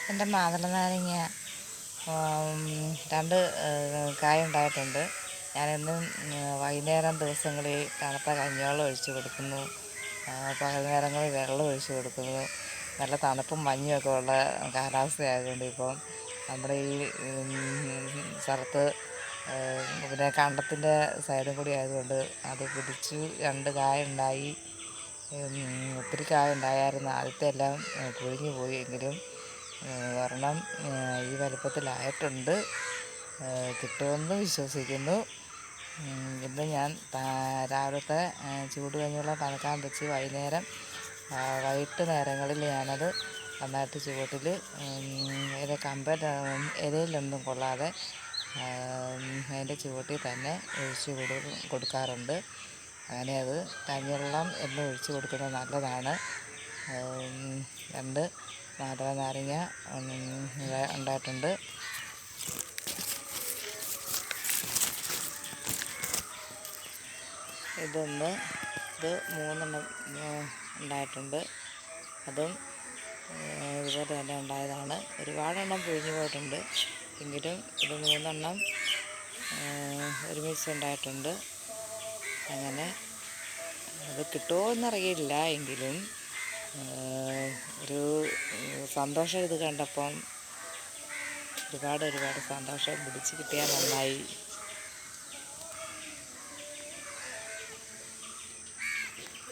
എൻ്റെ മാതള നാരങ്ങ 2 കായ ഉണ്ടായിട്ടുണ്ട്. ഞാനെന്നും വൈകുന്നേരം ദിവസങ്ങളിൽ തണുത്ത കഞ്ഞിവെള്ളം ഒഴിച്ച് കൊടുക്കുന്നു, പകൽ നേരങ്ങളിൽ വെള്ളം ഒഴിച്ച് കൊടുക്കുന്നു. നല്ല തണുപ്പും മഞ്ഞുമൊക്കെ ഉള്ള കാലാവസ്ഥയായതുകൊണ്ട് ഇപ്പം നമ്മുടെ ഈ സ്ഥലത്ത് പിന്നെ കണ്ടത്തിൻ്റെ സൈഡും കൂടി ആയതുകൊണ്ട് അത് പിടിച്ചു 2 കായ ഉണ്ടായി. ഒത്തിരി കായ ഉണ്ടായിരുന്നു. ആദ്യത്തെ എല്ലാം കൊഴിഞ്ഞു പോയി. എങ്കിലും ഒരെണ്ണം ഈ വലുപ്പത്തിലായിട്ടുണ്ട്. കിട്ടുമെന്ന് വിശ്വസിക്കുന്നു. ഇന്ന് ഞാൻ രാവിലത്തെ ചൂടുകഞ്ഞിവെള്ളം തണുക്കാൻ വെച്ച് വൈകിട്ട് നേരങ്ങളിൽ ഞാനത് നന്നായിട്ട് ചുവട്ടിൽ ഇലയിലൊന്നും കൊള്ളാതെ അതിൻ്റെ ചുവട്ടിൽ തന്നെ ഒഴിച്ച് കൊടുക്കാറുണ്ട്. അങ്ങനെ അത് കഞ്ഞിവെള്ളം എന്നും ഒഴിച്ച് കൊടുക്കുന്നത് നല്ലതാണ്. 2 മാതള നാരങ്ങ ഉണ്ടായിട്ടുണ്ട്. ഇത് 3 ഉണ്ടായിട്ടുണ്ട്. അതും ഇതുപോലെ തന്നെ ഉണ്ടായതാണ്. ഒരുപാടെണ്ണം പിഴിഞ്ഞു പോയിട്ടുണ്ട്. എങ്കിലും ഇത് 3 ഒരുമിച്ച് ഉണ്ടായിട്ടുണ്ട്. അങ്ങനെ അത് കിട്ടുമോ എന്നറിയില്ല. എങ്കിലും ഒരു സന്തോഷം ഇത് കണ്ടപ്പം ഒരുപാട് സന്തോഷം. പിടിച്ച് കിട്ടിയാൽ നന്നായി.